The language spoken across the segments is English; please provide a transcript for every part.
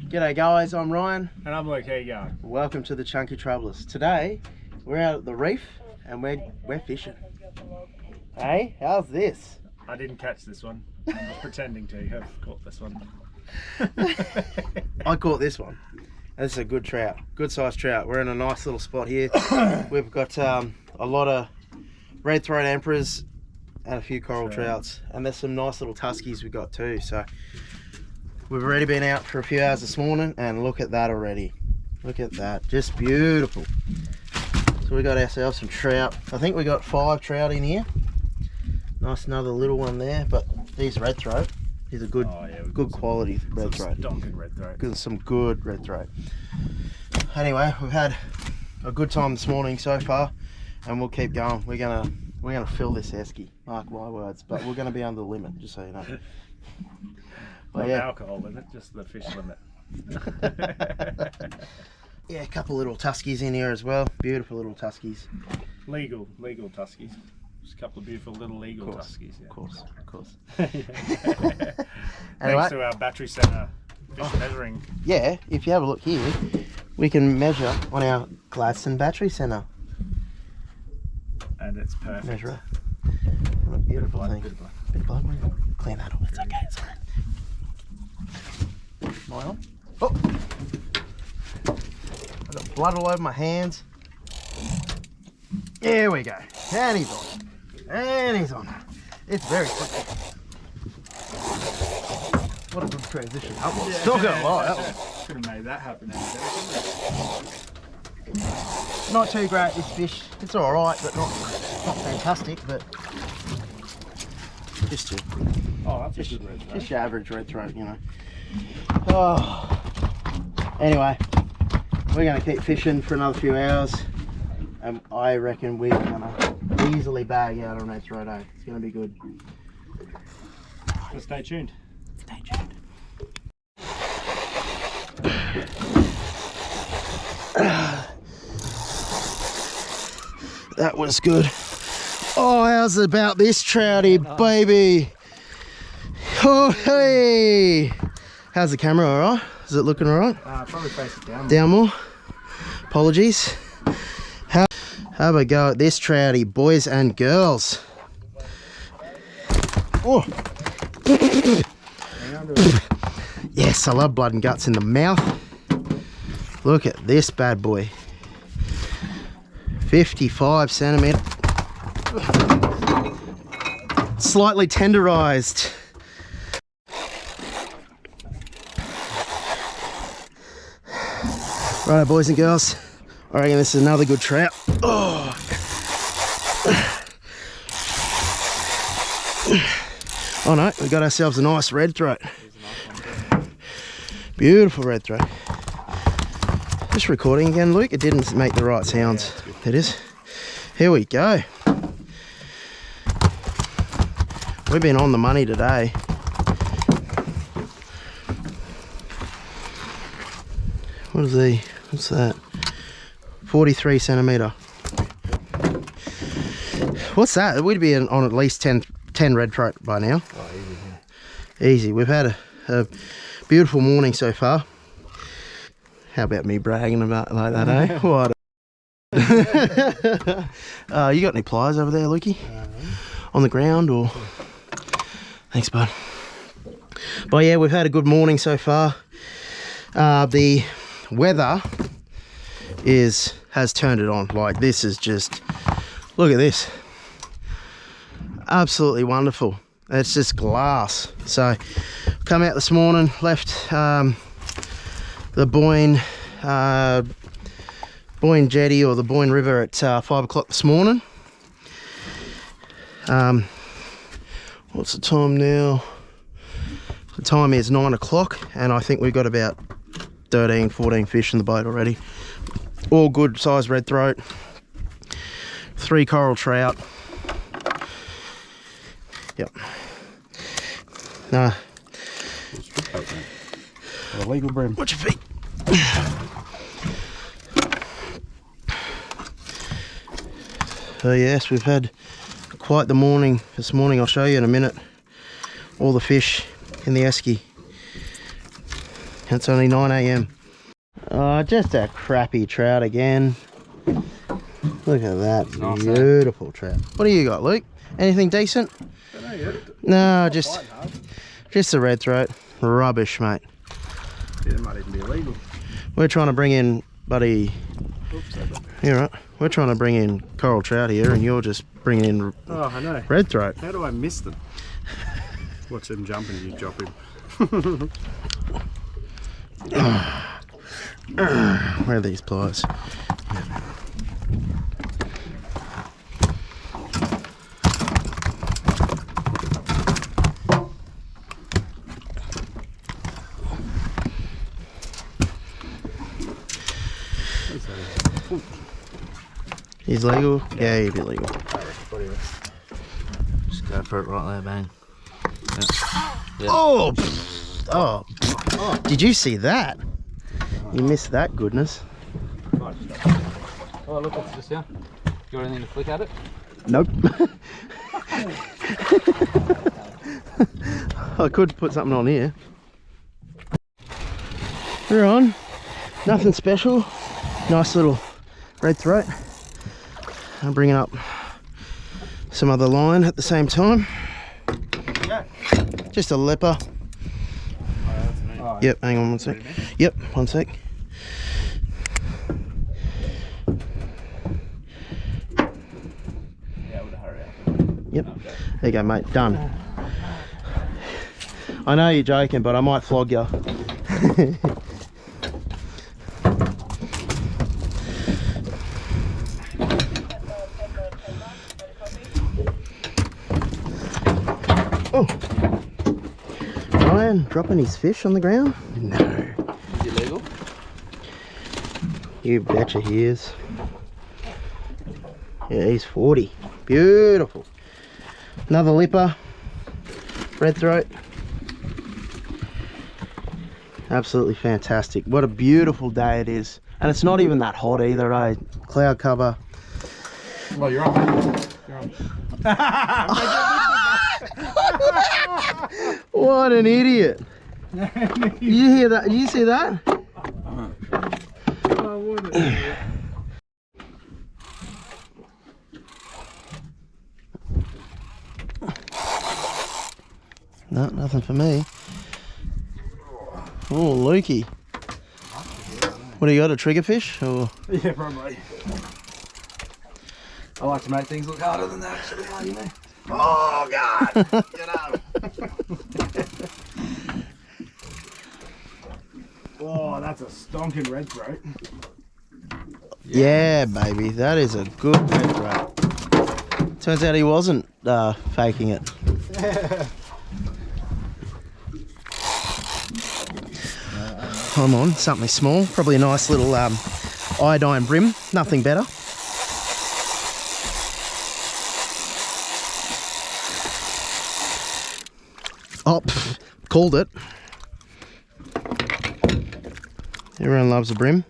G'day guys, I'm Ryan. And I'm Luke, how you going? Welcome to the Chunky Travellers. Today, we're out at the reef and we're fishing. Hey, how's this? I didn't catch this one. I'm just pretending to have caught this one. I caught this one. This is a good trout, good sized trout. We're in a nice little spot here. We've got a lot of red throat emperors and a few coral trouts. And there's some nice little tuskies we got too. So we've already been out for a few hours this morning and look at that already. Look at that, just beautiful. So we got ourselves some trout. I think we got 5 trout in here. Nice, another little one there, but these red throat is a good, good quality red throat. Red throat. Some good red throat. Anyway, we've had a good time this morning so far, and we'll keep going. We're gonna fill this esky. Mark my words, but we're gonna be under the limit, just so you know. Not alcohol limit, just the fish limit. Yeah, a couple little tuskies in here as well. Beautiful little tuskies. Legal tuskies. Just a couple of beautiful little legal tuskies. Yeah. Of course. Anyway, anyway, thanks to our battery centre fish measuring. Yeah, if you have a look here, we can measure on our Gladstone battery centre. And it's perfect. Measure. What a beautiful thing. Bit of blood. Clean that off. It's okay. It's fine. Am I on? Oh! I've got blood all over my hands. There we go. And he's on. And he's on. It's very quick. What a good transition. That was. Still got a lot. That was. Could have made that happen. Not too great, this fish. It's alright, but not fantastic, but just a, that's a good red throat. Just your average red throat, you know. Oh. Anyway, we're going to keep fishing for another few hours, and I reckon we're going to easily bag out on red throat. It's going to be good. So stay tuned. Stay tuned. That was good. Oh, how's about this trouty, baby? Oh, hey! How's the camera, all right? Is it looking all right? Probably face it down. Down more? Apologies. How about we go at this trouty, boys and girls? Oh! Yes, I love blood and guts in the mouth. Look at this bad boy. 55 centimetre. Slightly tenderized. Right, boys and girls, I reckon this is another good trout. Oh, oh no, we got ourselves a nice red throat. Beautiful red throat. Just recording again, Luke. It didn't make the right sounds. It is. Here we go. We've been on the money today. What's that? 43 centimetre. What's that? We'd be on at least 10 red throat by now. Oh, easy. Yeah. Easy. We've had a beautiful morning so far. How about me bragging about like that, eh? What? You got any pliers over there, Lukey? On the ground or? Thanks, bud. But yeah, we've had a good morning so far. The weather has turned it on. Like, this is just, look at this. Absolutely wonderful. It's just glass. So come out this morning, left the Boyne jetty or the Boyne River at 5 o'clock this morning. What's the time now? The time is 9 o'clock, and I think we've got about 13, 14 fish in the boat already. All good size red throat, 3 coral trout. Yep. Nah. A legal brim. Watch your feet. So yes, we've had quite the morning this morning. I'll show you in a minute all the fish in the esky. It's only 9 AM. Just a crappy trout again. Look at that beautiful trout. What do you got, Luke? Anything decent? Don't know yet. No, just a red throat. Rubbish, mate. Yeah, it might even be illegal. We're trying to bring in, buddy. Oops, You're right. We're trying to bring in coral trout here, and you're just bringing in I know. red throat. How do I miss them? Watch them jump and you drop him. Where are these pliers? He's legal? Yeah, he'd be legal. Just go for it right there, bang. Yeah. Oh! Oh! Did you see that? You missed that goodness. Oh, look, it's just here. You got anything to flick at it? Nope. I could put something on here. We're on. Nothing special. Nice little red throat. I'm bringing up some other line at the same time. Yeah. Just a leper. Oh, that's me. Oh, Yep, hang on one sec. Yep, one sec. Yeah, we'll hurry up. Yep. There you go, mate. Done. I know you're joking, but I might flog you. Oh, Ryan dropping his fish on the ground? No. Is it legal? You betcha he is. Yeah, he's 40. Beautiful. Another lipper. Red throat. Absolutely fantastic. What a beautiful day it is. And it's not even that hot either, eh? Cloud cover. Well, you're on. You're on. What an idiot. You hear that? Did you see that? Oh, what an idiot. No, nothing for me. Oh, Lukey. What do you got, a triggerfish? Or? Yeah, probably. I like to make things look harder than they actually are, you know. Oh, God! Get up! Oh, that's a stonking red throat. Yeah, baby, that is a good red throat. Turns out he wasn't faking it. Come on, something small. Probably a nice little iodine brim. Nothing better. Oh, pff, called it. Everyone loves a brim.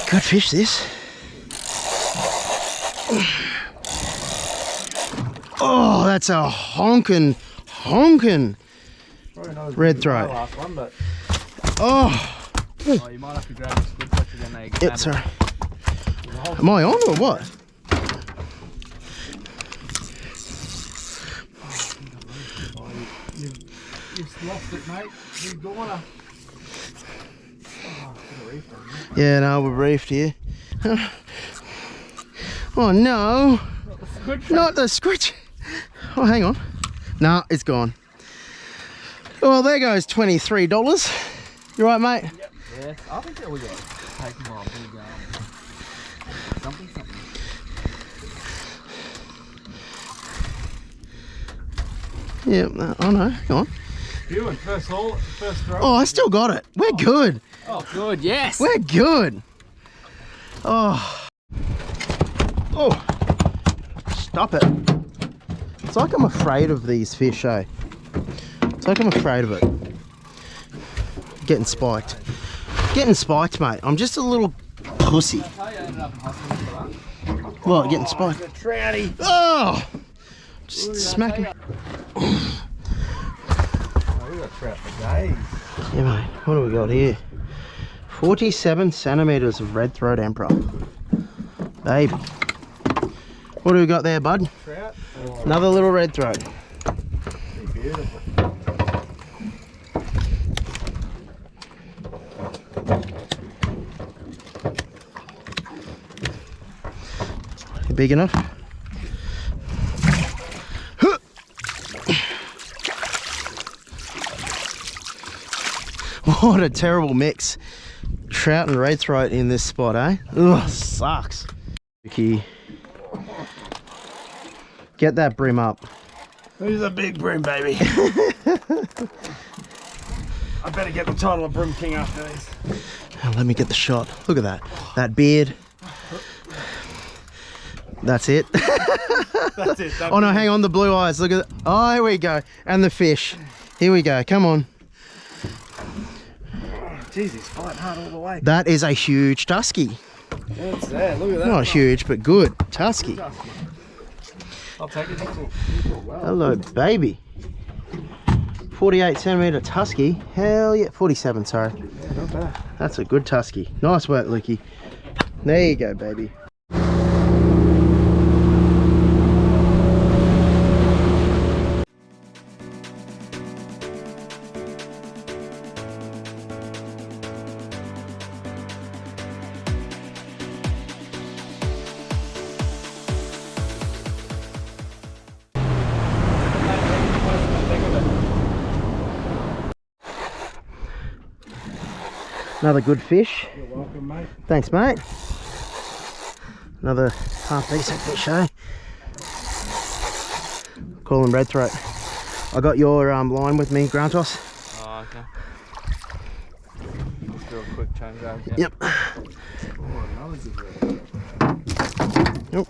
Good fish, this. Oh, that's a honkin' red throat. Last one, but Oh, you might have to grab a squid catch again there. yep, sorry. Am I on or what? You've lost it, mate. You're gonna. Yeah, no, we're reefed here. Oh no, not the squid. Oh, hang on. No, it's gone. Well, there goes $23. You right, mate? Yep. Yeah, I think that we got taken by a big something. Yeah, no, I know. Hang on. You and first haul, first throw. Oh, I still got it. We're good. Oh, good, yes. We're good. Oh. Oh. Stop it. It's like I'm afraid of these fish, eh? It's like I'm afraid of it. Getting spiked. Getting spiked, mate. I'm just a little pussy. What, getting spiked? Trouty. Oh! Just smack him. got trout for days. Yeah, mate. What do we got here? 47 centimeters of red throat emperor. Baby. What do we got there, bud? Trout. Another little red throat. Beautiful. Big enough? What a terrible mix. Trout and red throat in this spot, eh? Ugh, sucks. Okay. Get that brim up. Who's a big brim, baby? I better get the title of Brim King after this. Oh, let me get the shot. Look at that. That beard. That's it. That's it. Oh no, hang on, the blue eyes. Look at that. Oh, here we go. And the fish. Here we go. Come on. Jeez, he's fighting hard all the way. That is a huge tusky. That's there. Look at that. Not huge, but good. Tusky. I'll take it. Hello, baby. 48 centimeter tusky. Hell yeah. 47, sorry. Yeah, not bad. That's a good tusky. Nice work, Lukey. There you go, baby. Another good fish. You're welcome, mate. Thanks, mate. Another half decent fish, eh? Call him red throat. I got your line with me, ground toss. Oh, okay. Let's do a quick change out. Yeah. Yep. Yep.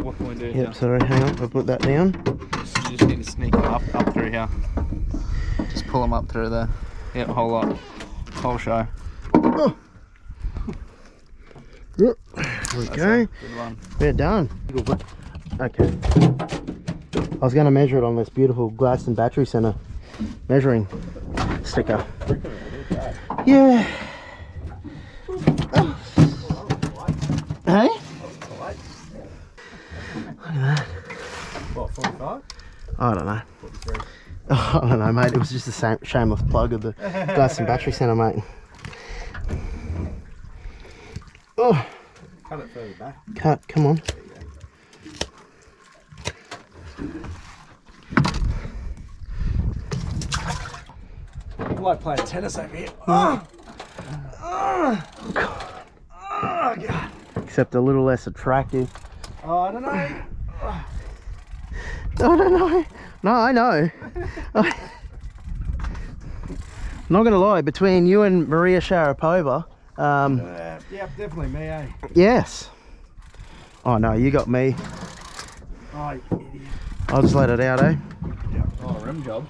What can we do? Yep. Here? Sorry, hang on. I'll put that down. You just need to sneak them up through here. Just pull them up through there. Yep, whole lot. Whole show. Oh. Yep. There we go. Good one. We're done. Okay. I was going to measure it on this beautiful Gladstone Battery Centre measuring sticker. Yeah. Hey? Look at that. What, 45? I don't know. 43. I don't know, mate. It was just a shameless plug of the Gladstone Battery Centre, mate. Oh. Cut it further back. Cut, come on. I like playing tennis over here. Oh! Oh! Oh, God. Except a little less attractive. Oh, I don't know. I don't know. No, I know. Not gonna lie, between you and Maria Sharapova, Yeah, definitely me, eh? yes. Oh no, you got me. Oh, you idiot. I'll just let it out, eh? Yeah. Oh, rim job.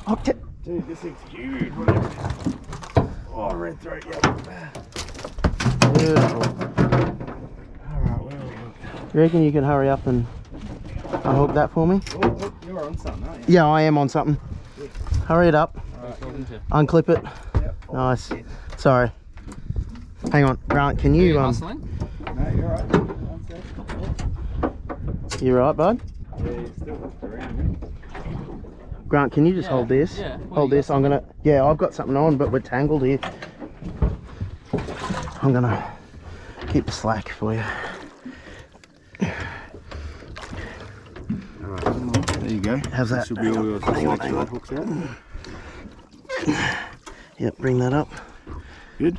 Okay. Dude, this thing's huge, whatever it is. Oh, red throat, yeah. Beautiful. Alright, where are we hooked? You reckon you can hurry up and unhook that for me? Oh, you're on something, aren't you? Yeah, I am on something. Hurry it up. Unclip it. Yep. Nice. Sorry. Hang on, Grant. Can you Hustling? No, you're right. One sec. You right, bud? Yeah, you're still hooked around, mate. Grant, can you just Yeah, hold this? yeah. What Hold do you this. I'm gonna. Yeah, I've got something on, but we're tangled here. I'm gonna keep the slack for you. Alright, there you go. How's that? Should be all yours. Hang on, hang on. Hooks out. Yep, bring that up. Good.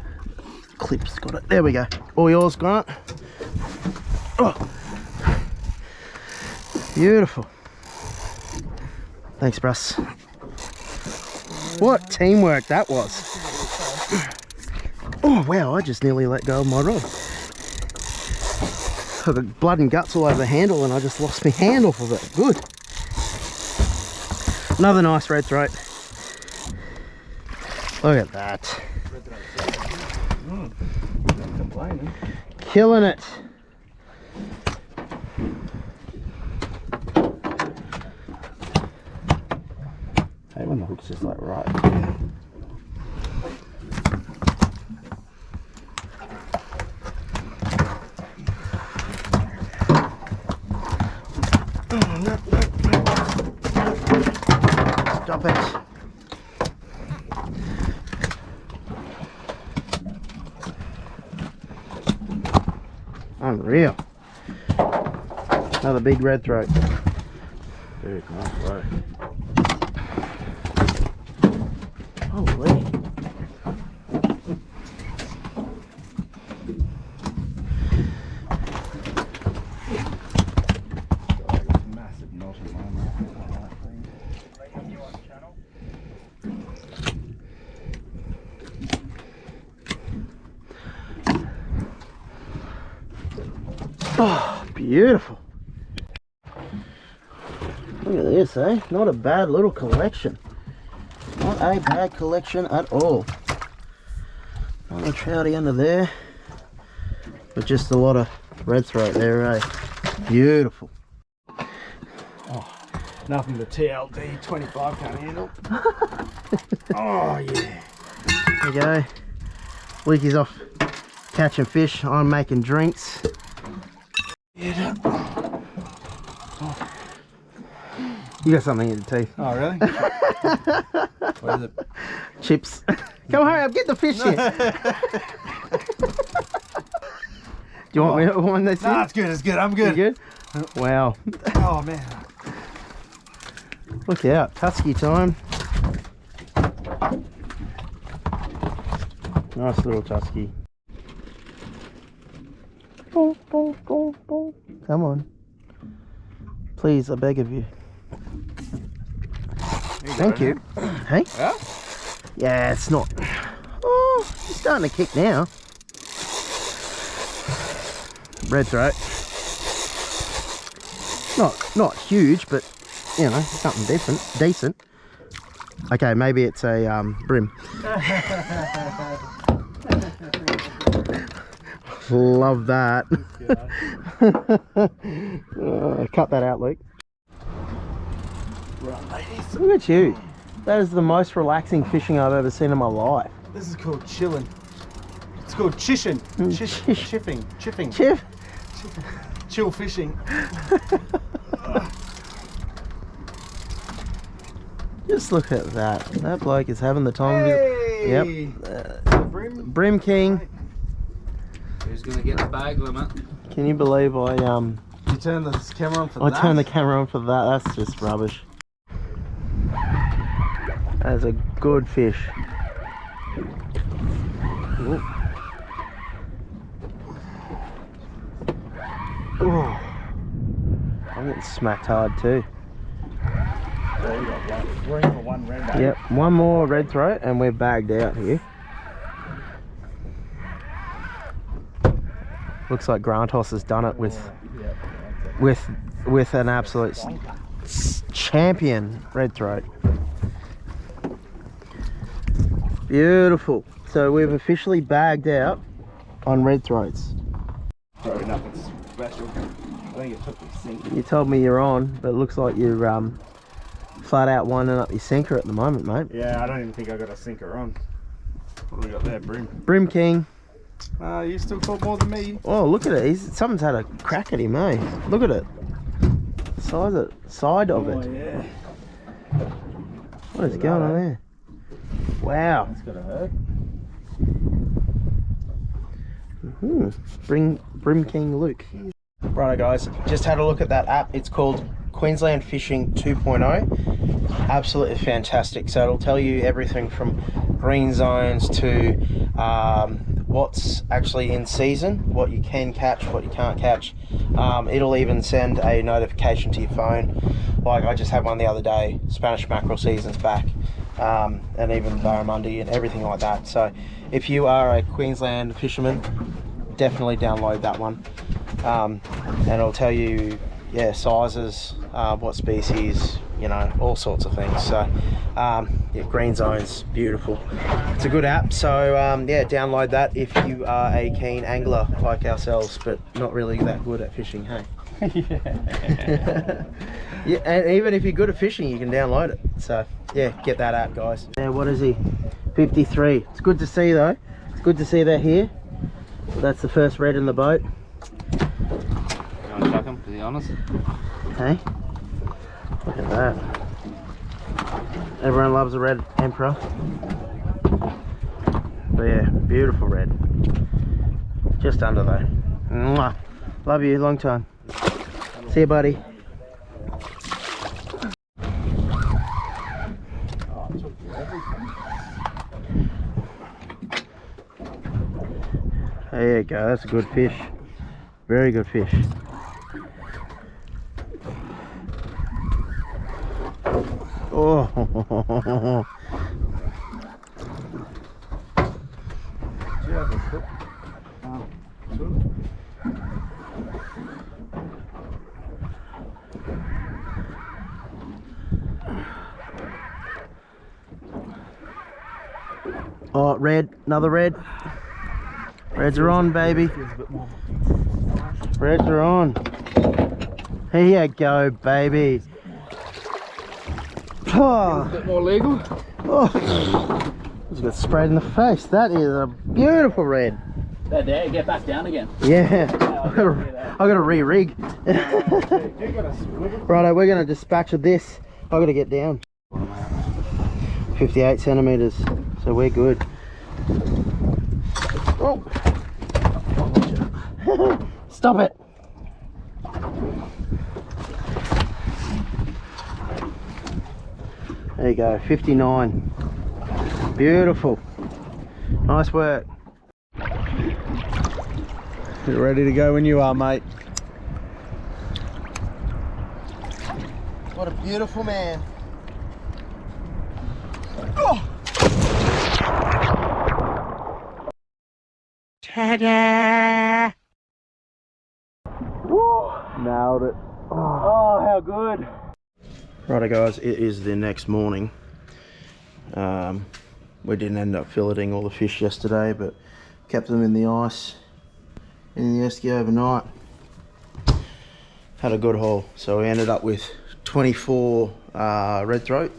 Clip's got it. There we go. All yours, Grant. Oh. Beautiful. Thanks, Bruss. What teamwork that was. Oh, wow, I just nearly let go of my rod. I got blood and guts all over the handle and I just lost my hand off of it. Good. Another nice red throat. Look at that. Not complaining. Killing it. Hey, And the hook's just like right. Oh, no. Stop it. Unreal. Another big red throat. Very nice, bro. Holy. Massive knot in my mouth. Oh, beautiful. Look at this, eh? Not a bad little collection. Not a bad collection at all. Not a trouty under there, but just a lot of red throat there, eh? Beautiful. Oh, nothing the TLD 25 can't handle. Oh yeah. There you go. Leaky's off catching fish. I'm making drinks. Yeah. You got something in your teeth. Oh really? What is it? Chips. Come hurry up, get the fish here. Do you want me to wind this in? Nah, it's good, it's good, I'm good. You good? Wow. Oh man. Look out, Tusky time. Nice little Tusky. Come on. Please, I beg of you. Thank you. Hey? Yeah? Yeah, it's not. Oh, it's starting to kick now. Red throat. Not huge, but you know, something different, decent. Okay, maybe it's a brim. Love that. Cut that out, Luke. Right, ladies. Look at you. That is the most relaxing fishing I've ever seen in my life. This is called chilling. It's called chishing. Chiffing. Chiff. Chill fishing. Just look at that. That bloke is having the time of his... Yep. Brim King. Who's gonna get the bag limit? Can you believe I You turn this camera on for that? I turned the camera on for that? That's just rubbish. That's a good fish. Ooh. Ooh. I'm getting smacked hard too. So you got one green for one red. Yep, one more red throat and we're bagged out here. Looks like Grantos has done it with an absolute champion red throat. Beautiful. So we've officially bagged out on red throats. Sorry, nothing special. I think it took the sink. You told me you're on, but it looks like you're flat out winding up your sinker at the moment, mate. Yeah, I don't even think I got a sinker on. What do we got there, Brim? Brim King. You still caught more than me. Oh, look at it. Someone's had a crack at him, eh? Look at it. Side of it. Oh, yeah. What is going on there? Wow. That's gotta hurt. Brim King Luke. Righto guys, just had a look at that app. It's called Queensland Fishing 2.0. Absolutely fantastic. So it'll tell you everything from green zones to what's actually in season, what you can catch, what you can't catch. It'll even send a notification to your phone. Like I just had one the other day, Spanish mackerel season's back. And even barramundi and everything like that. So if you are a Queensland fisherman, definitely download that one. And it'll tell you, yeah, sizes, what species, you know, all sorts of things. So yeah, green zones, beautiful. It's a good app. So yeah, download that if you are a keen angler like ourselves, but not really that good at fishing, hey? Yeah. Yeah, and even if you're good at fishing, you can download it. So yeah, get that app, guys. Yeah, what is he? 53. It's good to see though. It's good to see that here. That's the first red in the boat. You want to chuck him, to be honest? Hey, look at that. Everyone loves a red emperor. But yeah, beautiful red. Just under though. Mwah. Love you, long time. See you, buddy. There you go, that's a good fish. Very good fish. Oh. Oh, red, another red. Reds are on, baby. Reds are on. Here you go, baby. Oh. A bit more legal. Oh. Just got sprayed in the face. That is a beautiful red. There, get back down again. Yeah. I gotta re-rig. Righto, we're gonna dispatch of this. I gotta get down. 58 centimeters, so we're good. Oh. Stop it. There you go, 59. Beautiful. Nice work. You're ready to go when you are, mate. What a beautiful man. Oh. Ta-da! Woo! Nailed it. Oh, how good. Righto guys, it is the next morning. We didn't end up filleting all the fish yesterday, but kept them in the ice in the esky overnight. Had a good haul, so we ended up with 24 red throat.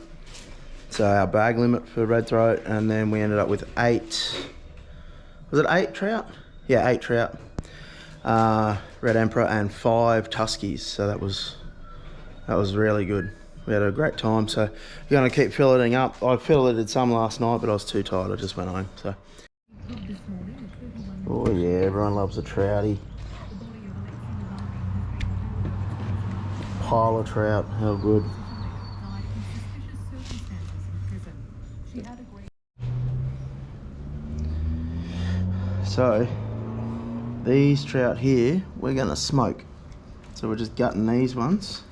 So our bag limit for red throat, and then we ended up with 8. Was it 8 trout? Yeah, 8 trout. Red emperor and 5 tuskies. So that was really good. We had a great time. So we're gonna keep filleting up. I filleted some last night, but I was too tired. I just went home. So. Oh yeah, everyone loves a troutie. Pile of trout. How good. So these trout here we're gonna smoke. So we're just gutting these ones,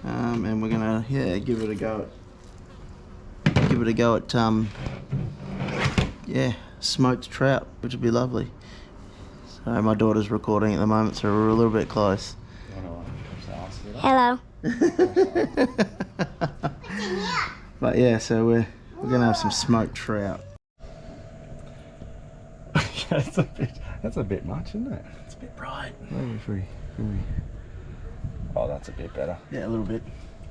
and we're gonna give it a go at smoked trout, which would be lovely. So my daughter's recording at the moment, so we're a little bit close. Hello. But yeah, so we're gonna have some smoked trout. That's a bit much, isn't it? It's a bit bright. Maybe if we... Oh, that's a bit better. Yeah, a little bit.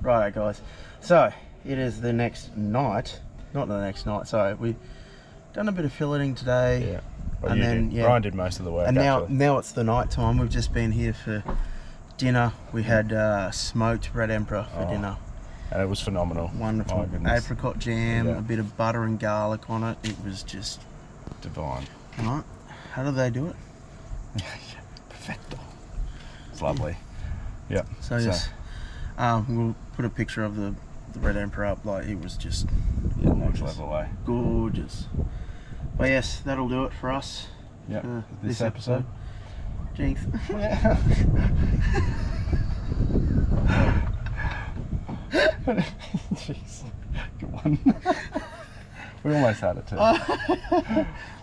Right, guys. So it is the next night. Not the next night. So we've done a bit of filleting today. Yeah. Well, and then Brian did most of the work. And actually. now it's the night time. We've just been here for dinner. We had smoked red emperor for dinner. And it was phenomenal. Wonderful. My goodness. Apricot jam, Yeah. a bit of butter and garlic on it. It was just Divine. right. How do they do it? Perfecto. It's lovely. Yeah. So yes, we'll put a picture of the red emperor up. Like, it was just Next level way. gorgeous. But yes, that'll do it for us. Yeah. for This episode. Jinx. Jeez. Good one. We almost had it too.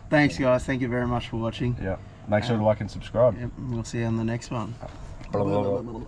Thanks guys, thank you very much for watching. Yeah. Make sure to like and subscribe. Yep, we'll see you on the next one. Blah, blah, blah.